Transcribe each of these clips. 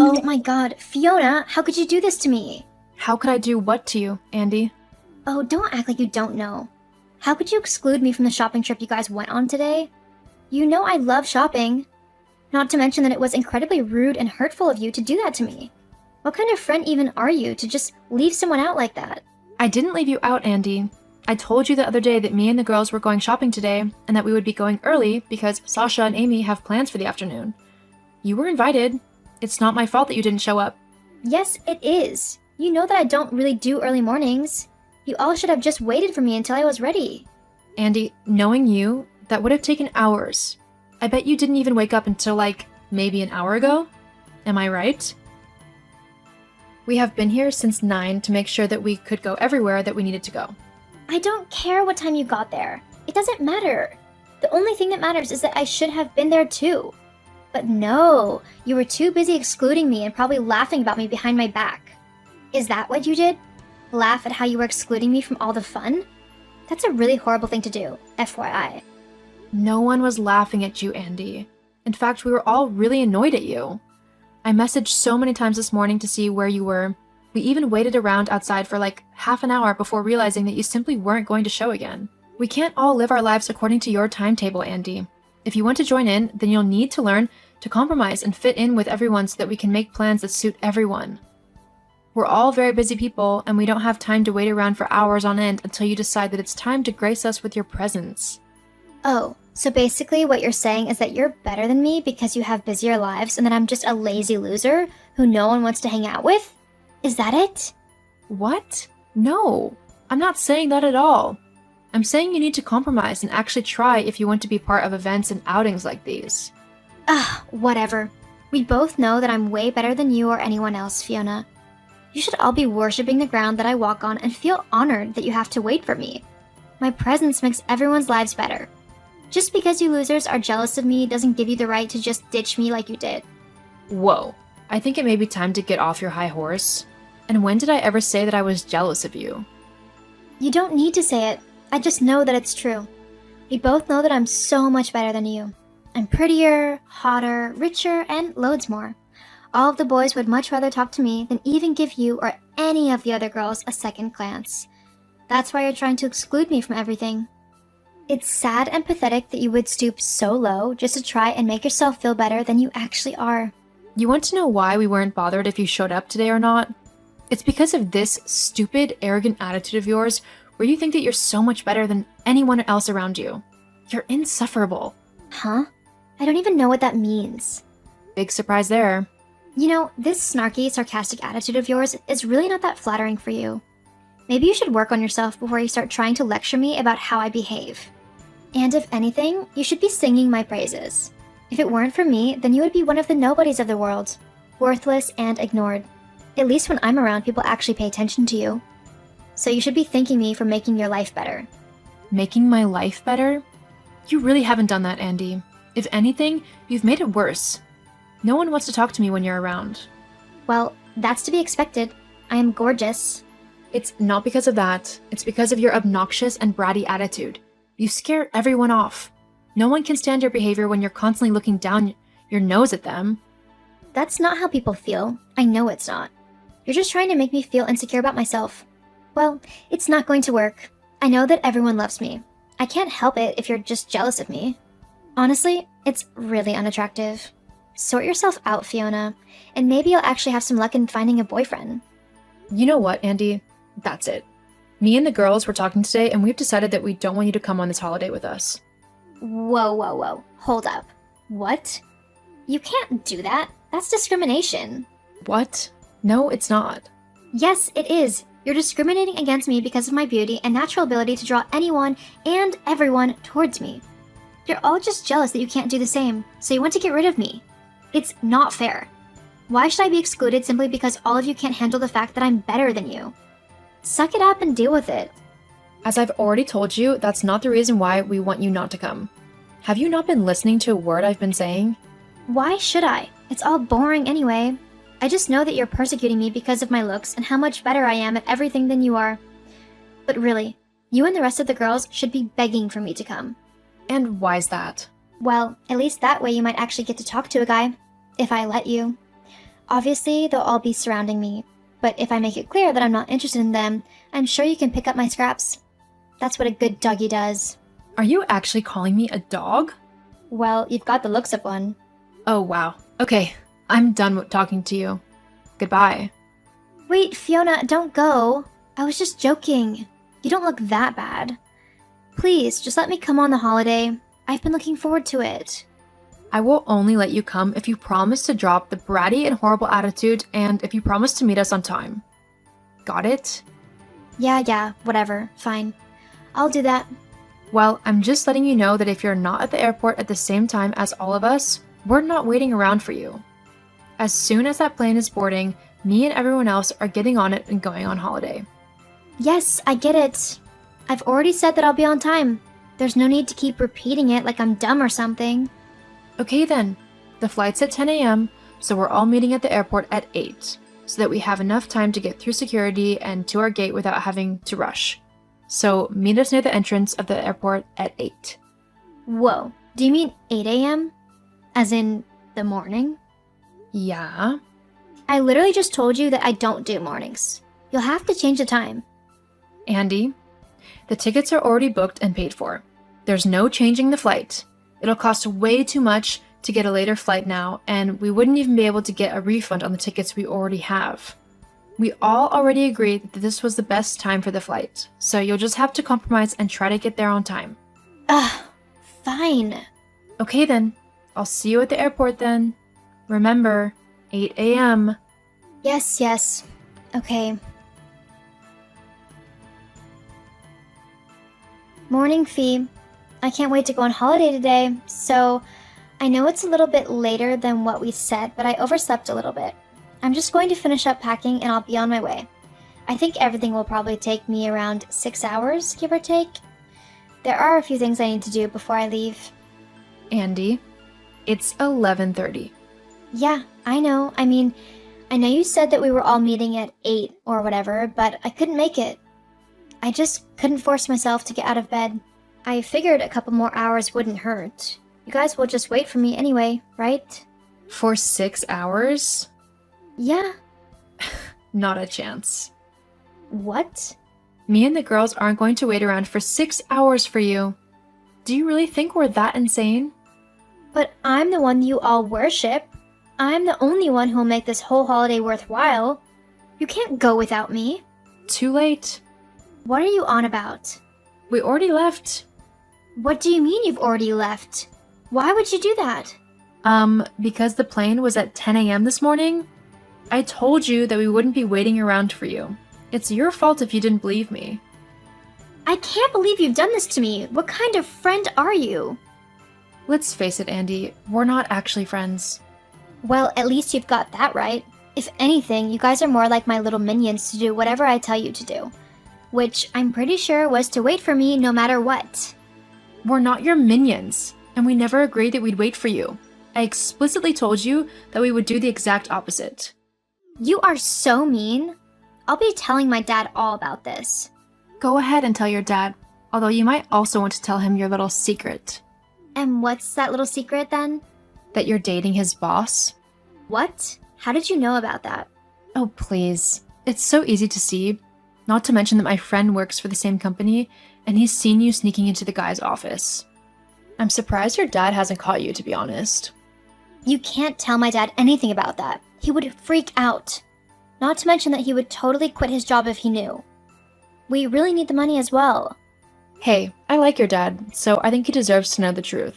Oh my god, Fiona, how could you do this to me? How could I do what to you, Andy? Oh, don't act like you don't know. How could you exclude me from the shopping trip you guys went on today? You know I love shopping. Not to mention that it was incredibly rude and hurtful of you to do that to me. What kind of friend even are you to just leave someone out like that? I didn't leave you out, Andy. I told you the other day that me and the girls were going shopping today and that we would be going early because Sasha and Amy have plans for the afternoon. You were invited. It's not my fault that you didn't show up. Yes, it is. You know that I don't really do early mornings. You all should have just waited for me until I was ready. Andy, knowing you, that would have taken hours. I bet you didn't even wake up until maybe an hour ago? Am I right? We have been here since 9 to make sure that we could go everywhere that we needed to go. I don't care what time you got there. It doesn't matter. The only thing that matters is that I should have been there too. But no, you were too busy excluding me and probably laughing about me behind my back. Is that what you did? Laugh at how you were excluding me from all the fun? That's a really horrible thing to do, FYI. No one was laughing at you, Andy. In fact, we were all really annoyed at you. I messaged so many times this morning to see where you were. We even waited around outside for half an hour before realizing that you simply weren't going to show again. We can't all live our lives according to your timetable, Andy. If you want to join in, then you'll need to learn to compromise and fit in with everyone so that we can make plans that suit everyone. We're all very busy people, and we don't have time to wait around for hours on end until you decide that it's time to grace us with your presence. Oh, so basically what you're saying is that you're better than me because you have busier lives and that I'm just a lazy loser who no one wants to hang out with? Is that it? What? No, I'm not saying that at all. I'm saying you need to compromise and actually try if you want to be part of events and outings like these. Whatever. We both know that I'm way better than you or anyone else, Fiona. You should all be worshipping the ground that I walk on and feel honored that you have to wait for me. My presence makes everyone's lives better. Just because you losers are jealous of me doesn't give you the right to just ditch me like you did. Whoa, I think it may be time to get off your high horse. And when did I ever say that I was jealous of you? You don't need to say it. I just know that it's true. We both know that I'm so much better than you. I'm prettier, hotter, richer, and loads more. All of the boys would much rather talk to me than even give you or any of the other girls a second glance. That's why you're trying to exclude me from everything. It's sad and pathetic that you would stoop so low just to try and make yourself feel better than you actually are. You want to know why we weren't bothered if you showed up today or not? It's because of this stupid, arrogant attitude of yours where you think that you're so much better than anyone else around you. You're insufferable. Huh? I don't even know what that means. Big surprise there. You know, this snarky, sarcastic attitude of yours is really not that flattering for you. Maybe you should work on yourself before you start trying to lecture me about how I behave. And if anything, you should be singing my praises. If it weren't for me, then you would be one of the nobodies of the world. Worthless and ignored. At least when I'm around, people actually pay attention to you. So you should be thanking me for making your life better. Making my life better? You really haven't done that, Andy. If anything, you've made it worse. No one wants to talk to me when you're around. Well, that's to be expected. I am gorgeous. It's not because of that. It's because of your obnoxious and bratty attitude. You scare everyone off. No one can stand your behavior when you're constantly looking down your nose at them. That's not how people feel. I know it's not. You're just trying to make me feel insecure about myself. Well, it's not going to work. I know that everyone loves me. I can't help it if you're just jealous of me. Honestly, it's really unattractive. Sort yourself out, Fiona, and maybe you'll actually have some luck in finding a boyfriend. You know what, Andy? That's it. Me and the girls were talking today, and we've decided that we don't want you to come on this holiday with us. Whoa. Hold up. What? You can't do that. That's discrimination. What? No, it's not. Yes, it is. You're discriminating against me because of my beauty and natural ability to draw anyone and everyone towards me. You're all just jealous that you can't do the same, so you want to get rid of me. It's not fair. Why should I be excluded simply because all of you can't handle the fact that I'm better than you? Suck it up and deal with it. As I've already told you, that's not the reason why we want you not to come. Have you not been listening to a word I've been saying? Why should I? It's all boring anyway. I just know that you're persecuting me because of my looks and how much better I am at everything than you are. But really, you and the rest of the girls should be begging for me to come. And why's that? Well, at least that way you might actually get to talk to a guy. If I let you. Obviously, they'll all be surrounding me, but if I make it clear that I'm not interested in them, I'm sure you can pick up my scraps. That's what a good doggy does. Are you actually calling me a dog? Well, you've got the looks of one. Oh, wow. Okay, I'm done with talking to you. Goodbye. Wait, Fiona, don't go. I was just joking. You don't look that bad. Please, just let me come on the holiday. I've been looking forward to it. I will only let you come if you promise to drop the bratty and horrible attitude and if you promise to meet us on time. Got it? Yeah, whatever. Fine. I'll do that. Well, I'm just letting you know that if you're not at the airport at the same time as all of us, we're not waiting around for you. As soon as that plane is boarding, me and everyone else are getting on it and going on holiday. Yes, I get it. I've already said that I'll be on time. There's no need to keep repeating it like I'm dumb or something. Okay then. The flight's at 10 a.m., so we're all meeting at the airport at 8, so that we have enough time to get through security and to our gate without having to rush. So meet us near the entrance of the airport at 8. Whoa, do you mean 8 a.m.? As in the morning? Yeah? I literally just told you that I don't do mornings. You'll have to change the time. Andy, the tickets are already booked and paid for. There's no changing the flight. It'll cost way too much to get a later flight now, and we wouldn't even be able to get a refund on the tickets we already have. We all already agreed that this was the best time for the flight, so you'll just have to compromise and try to get there on time. Fine. Okay then, I'll see you at the airport then. Remember, 8 a.m. Yes. Okay. Morning, Fee. I can't wait to go on holiday today, so I know it's a little bit later than what we said, but I overslept a little bit. I'm just going to finish up packing and I'll be on my way. I think everything will probably take me around 6 hours, give or take. There are a few things I need to do before I leave. Andy, it's 11:30. Yeah, I know. I mean, I know you said that we were all meeting at 8 or whatever, but I couldn't make it. I just couldn't force myself to get out of bed. I figured a couple more hours wouldn't hurt. You guys will just wait for me anyway, right? For 6 hours? Yeah. Not a chance. What? Me and the girls aren't going to wait around for 6 hours for you. Do you really think we're that insane? But I'm the one you all worship. I'm the only one who'll make this whole holiday worthwhile. You can't go without me. Too late. What are you on about? We already left. What do you mean you've already left? Why would you do that? Because the plane was at 10 a.m. this morning. I told you that we wouldn't be waiting around for you. It's your fault if you didn't believe me. I can't believe you've done this to me. What kind of friend are you? Let's face it, Andy, we're not actually friends. Well, at least you've got that right. If anything, you guys are more like my little minions to do whatever I tell you to do. Which I'm pretty sure was to wait for me no matter what. We're not your minions, and we never agreed that we'd wait for you. I explicitly told you that we would do the exact opposite. You are so mean. I'll be telling my dad all about this. Go ahead and tell your dad, although you might also want to tell him your little secret. And what's that little secret then? That you're dating his boss. What? How did you know about that? Oh, please. It's so easy to see. Not to mention that my friend works for the same company, and he's seen you sneaking into the guy's office. I'm surprised your dad hasn't caught you, to be honest. You can't tell my dad anything about that. He would freak out. Not to mention that he would totally quit his job if he knew. We really need the money as well. Hey, I like your dad, so I think he deserves to know the truth.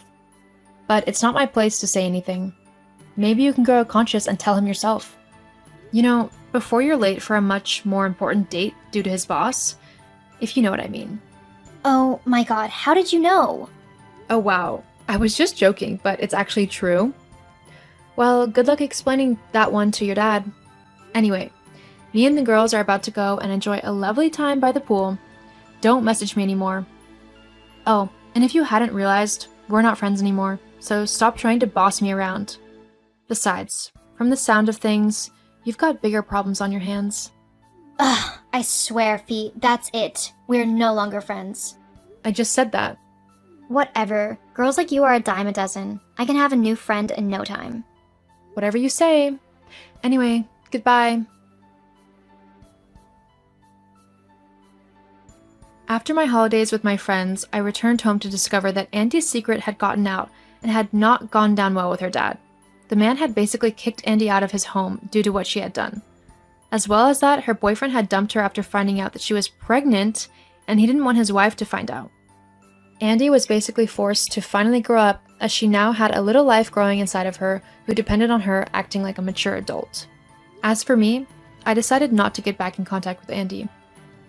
But it's not my place to say anything. Maybe you can grow conscious and tell him yourself. You know, before you're late for a much more important date due to his boss, if you know what I mean. Oh my god, how did you know? Oh wow, I was just joking, but it's actually true. Well, good luck explaining that one to your dad. Anyway, me and the girls are about to go and enjoy a lovely time by the pool. Don't message me anymore. Oh, and if you hadn't realized, we're not friends anymore, so stop trying to boss me around. Besides, from the sound of things, you've got bigger problems on your hands. Ugh, I swear, Fee, that's it. We're no longer friends. I just said that. Whatever. Girls like you are a dime a dozen. I can have a new friend in no time. Whatever you say. Anyway, goodbye. After my holidays with my friends, I returned home to discover that Andy's secret had gotten out and had not gone down well with her dad. The man had basically kicked Andy out of his home due to what she had done. As well as that, her boyfriend had dumped her after finding out that she was pregnant, and he didn't want his wife to find out. Andy was basically forced to finally grow up, as she now had a little life growing inside of her who depended on her acting like a mature adult. As for me, I decided not to get back in contact with Andy.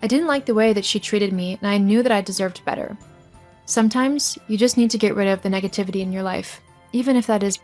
I didn't like the way that she treated me, and I knew that I deserved better. Sometimes, you just need to get rid of the negativity in your life, even if that is